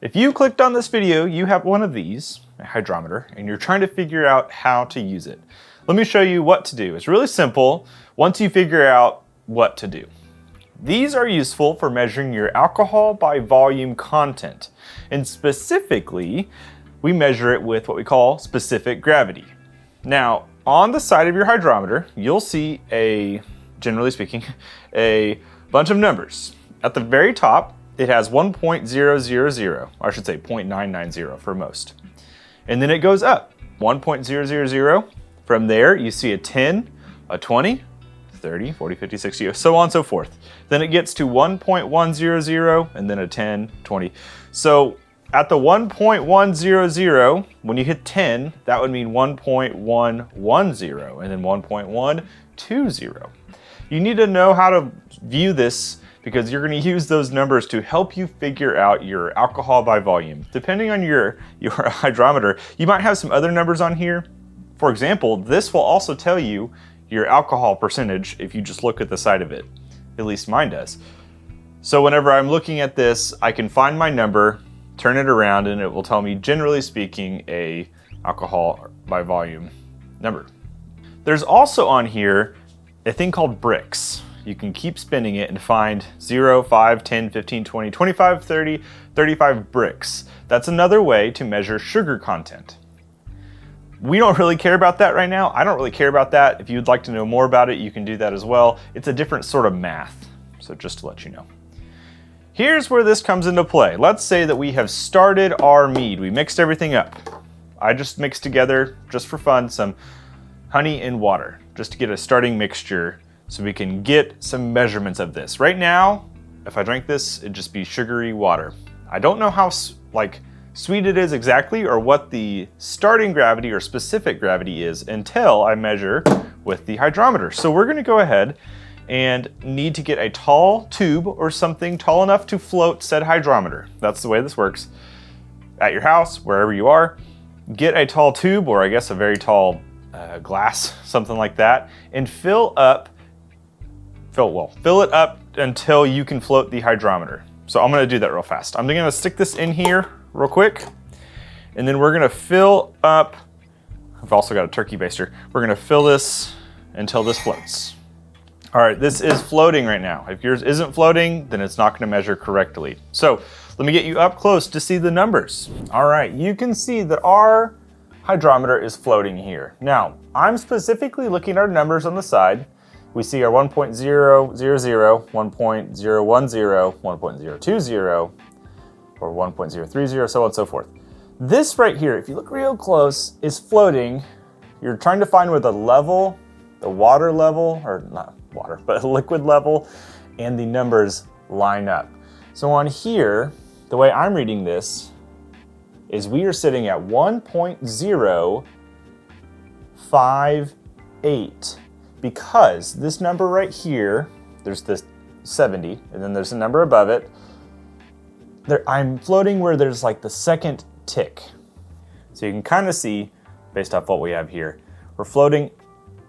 If you clicked on this video, you have one of these, a hydrometer, and you're trying to figure out how to use it. Let me show you what to do. It's really simple once you figure out what to do. These are useful for measuring your alcohol by volume content. And specifically, we measure it with what we call specific gravity. Now, on the side of your hydrometer, you'll see generally speaking, a bunch of numbers. At the very top, it has 1.000, or I should say 0.990 for most. And then it goes up, 1.000. From there, you see a 10, a 20, 30, 40, 50, 60, so on and so forth. Then it gets to 1.100, and then a 10, 20. So at the 1.100, when you hit 10, that would mean 1.110, and then 1.120. You need to know how to view this because you're going to use those numbers to help you figure out your alcohol by volume. Depending on your hydrometer, you might have some other numbers on here. For example, this will also tell you your alcohol percentage if you just look at the side of it. At least mine does. So whenever I'm looking at this, I can find my number, turn it around, and it will tell me, generally speaking, a alcohol by volume number. There's also on here a thing called bricks. You can keep spinning it and find 0, 5, 10, 15, 20, 25, 30, 35 bricks. That's another way to measure sugar content. We don't really care about that right now. I don't really care about that. If you'd like to know more about it, you can do that as well. It's a different sort of math, so just to let you know. Here's where this comes into play. Let's say that we have started our mead. We mixed everything up. I just mixed together, just for fun, some honey and water, just to get a starting mixture so we can get some measurements of this. Right now, if I drank this, it'd just be sugary water. I don't know how sweet it is exactly or what the starting gravity or specific gravity is until I measure with the hydrometer. So we're gonna go ahead and need to get a tall tube or something tall enough to float said hydrometer. That's the way this works. At your house, wherever you are, get a tall tube, or I guess a very tall glass, something like that, and fill it up until you can float the hydrometer. So I'm gonna do that real fast. I'm gonna stick this in here real quick, and then we're gonna fill up, I've also got a turkey baster. We're gonna fill this until this floats. All right, this is floating right now. If yours isn't floating, then it's not gonna measure correctly. So let me get you up close to see the numbers. All right, you can see that our hydrometer is floating here. Now, I'm specifically looking at our numbers on the side. We see our 1.000, 1.010, 1.020, or 1.030, so on and so forth. This right here, if you look real close, is floating. You're trying to find where the level, the water level, or not water, but liquid level, and the numbers line up. So on here, the way I'm reading this is we are sitting at 1.058 because this number right here, there's this 70, and then there's a number above it. I'm floating where there's like the second tick. So you can kind of see, based off what we have here, we're floating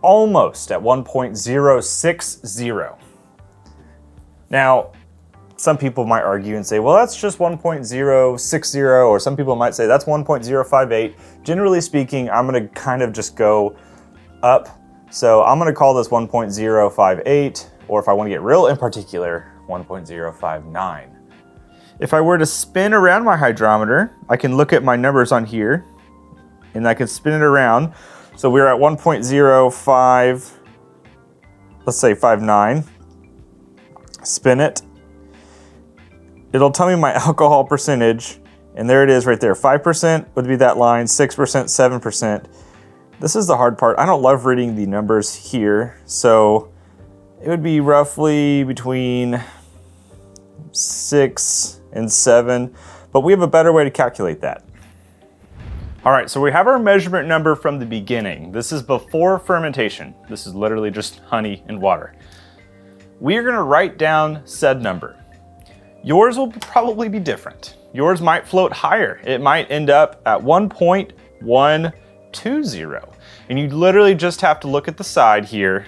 almost at 1.060. Now, some people might argue and say, well, that's just 1.060, or some people might say that's 1.058. Generally speaking, I'm gonna kind of just go up. So I'm gonna call this 1.058, or if I wanna get real in particular, 1.059. If I were to spin around my hydrometer, I can look at my numbers on here, and I can spin it around. So we're at 1.05, let's say 59. Spin it. It'll tell me my alcohol percentage, and there it is right there. 5% would be that line, 6%, 7%. This is the hard part. I don't love reading the numbers here, so it would be roughly between 6 and 7, but we have a better way to calculate that. All right, so we have our measurement number from the beginning. This is before fermentation. This is literally just honey and water. We are gonna write down said number. Yours will probably be different. Yours might float higher. It might end up at 1.120. And you literally just have to look at the side here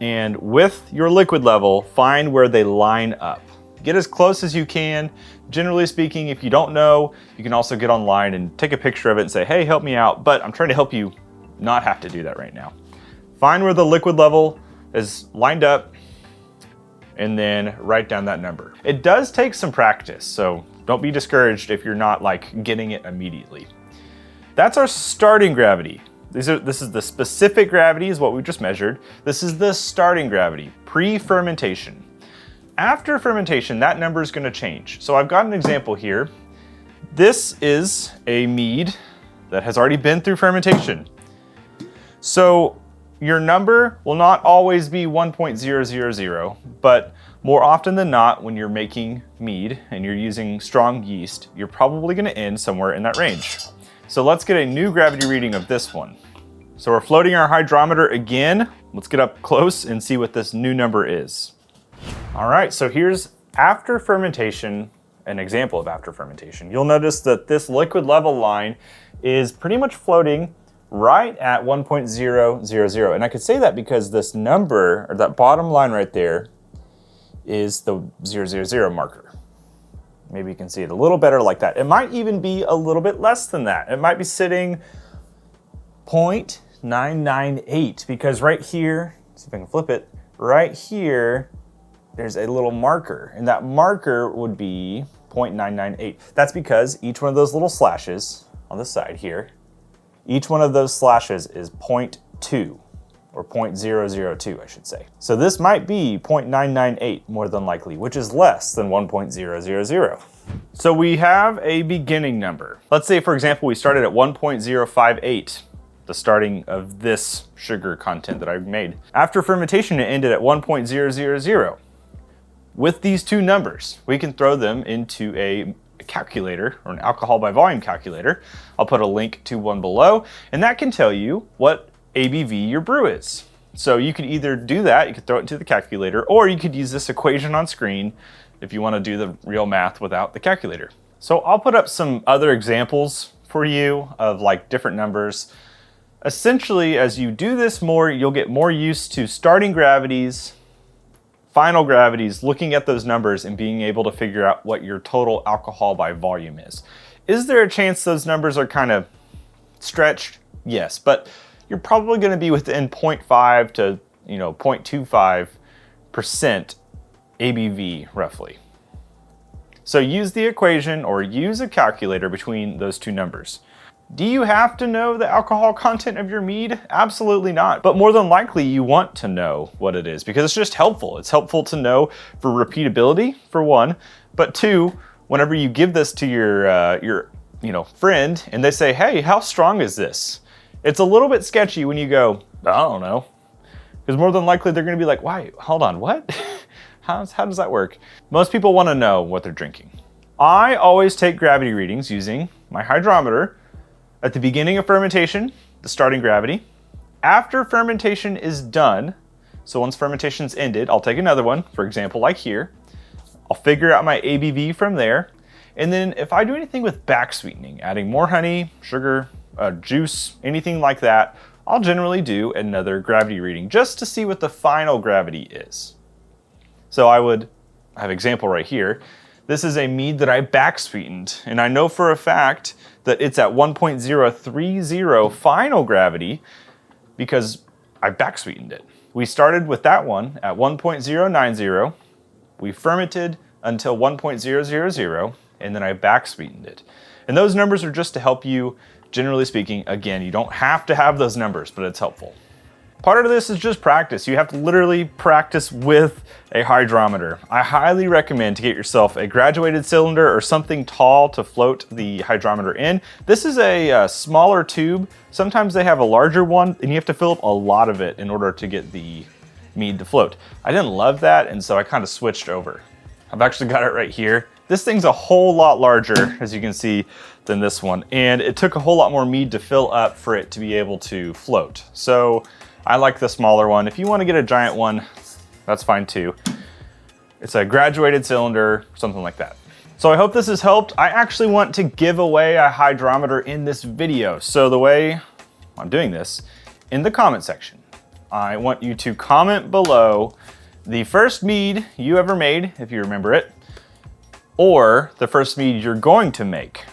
and with your liquid level, find where they line up. Get as close as you can Generally speaking, if you don't know, you can also get online and take a picture of it and say, hey, help me out. But I'm trying to help you not have to do that right now. Find where the liquid level is lined up and then write down that number. It does take some practice, so don't be discouraged if you're not like getting it immediately. That's our starting gravity. This is the specific gravity is what we just measured. This is the starting gravity, pre-fermentation. After fermentation, that number is gonna change. So I've got an example here. This is a mead that has already been through fermentation. So your number will not always be 1.000, but more often than not, when you're making mead and you're using strong yeast, you're probably gonna end somewhere in that range. So let's get a new gravity reading of this one. So we're floating our hydrometer again. Let's get up close and see what this new number is. All right, so here's after fermentation, an example of after fermentation. You'll notice that this liquid level line is pretty much floating right at 1.000. And I could say that because this number, or that bottom line right there, is the 000 marker. Maybe you can see it a little better like that. It might even be a little bit less than that. It might be sitting 0.998, because right here, see if I can flip it, right here, there's a little marker, and that marker would be 0.998. That's because each one of those little slashes on the side here, each one of those slashes is 0.2, or 0.002, I should say. So this might be 0.998 more than likely, which is less than 1.000. So we have a beginning number. Let's say, for example, we started at 1.058, the starting of this sugar content that I've made. After fermentation, it ended at 1.000. With these two numbers, we can throw them into a calculator, or an alcohol by volume calculator. I'll put a link to one below, and that can tell you what ABV your brew is. So you could either do that, you could throw it into the calculator, or you could use this equation on screen if you want to do the real math without the calculator. So I'll put up some other examples for you of like different numbers. Essentially, as you do this more, you'll get more used to starting gravities, final gravities, looking at those numbers and being able to figure out what your total alcohol by volume is. Is there a chance those numbers are kind of stretched? Yes, but you're probably going to be within 0.5 to 0.25% ABV roughly. So use the equation or use a calculator between those two numbers. Do you have to know the alcohol content of your mead? Absolutely not. But more than likely you want to know what it is because it's just helpful. It's helpful to know for repeatability, for one, but two, whenever you give this to your friend and they say, hey, how strong is this? It's a little bit sketchy when you go, I don't know. Because more than likely they're gonna be like, why, hold on, what? How does that work? Most people wanna know what they're drinking. I always take gravity readings using my hydrometer at the beginning of fermentation, the starting gravity. After fermentation is done, so once fermentation's ended, I'll take another one, for example, like here. I'll figure out my ABV from there. And then if I do anything with back sweetening, adding more honey, sugar, juice, anything like that, I'll generally do another gravity reading just to see what the final gravity is. So I have an example right here. This is a mead that I back sweetened, and I know for a fact that it's at 1.030 final gravity because I back sweetened it. We started with that one at 1.090. We fermented until 1.000, and then I back sweetened it. And those numbers are just to help you, generally speaking. Again, you don't have to have those numbers, but it's helpful. Part of this is just practice. You have to literally practice with a hydrometer. I highly recommend to get yourself a graduated cylinder or something tall to float the hydrometer in. This is a smaller tube. Sometimes they have a larger one and you have to fill up a lot of it in order to get the mead to float. I didn't love that, and so I kind of switched over. I've actually got it right here. This thing's a whole lot larger, as you can see, than this one, and it took a whole lot more mead to fill up for it to be able to float. So I like the smaller one. If you want to get a giant one, that's fine too. It's a graduated cylinder, something like that. So I hope this has helped. I actually want to give away a hydrometer in this video. So the way I'm doing this, in the comment section, I want you to comment below the first mead you ever made, if you remember it, or the first mead you're going to make,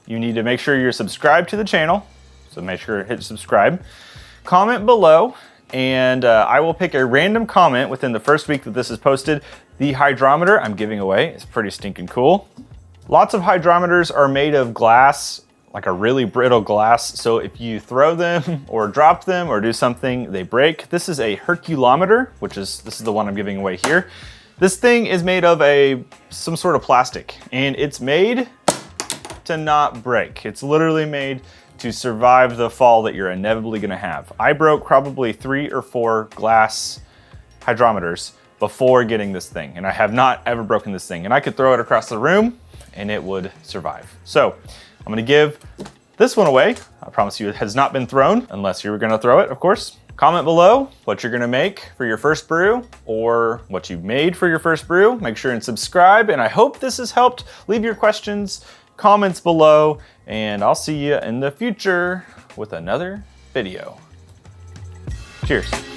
you need to make sure you're subscribed to the channel. So make sure to hit subscribe. Comment below, and I will pick a random comment within the first week that this is posted. The hydrometer I'm giving away is pretty stinking cool. Lots of hydrometers are made of glass, like a really brittle glass. So if you throw them or drop them or do something, they break. This is a Herculometer, this is the one I'm giving away here. This thing is made of some sort of plastic, and it's made to not break. It's literally made to survive the fall that you're inevitably gonna have. I broke probably 3 or 4 glass hydrometers before getting this thing, and I have not ever broken this thing. And I could throw it across the room and it would survive. So I'm gonna give this one away. I promise you it has not been thrown, unless you were gonna throw it, of course. Comment below what you're gonna make for your first brew or what you made for your first brew. Make sure and subscribe, and I hope this has helped. Leave your questions, comments below, and I'll see you in the future with another video. Cheers.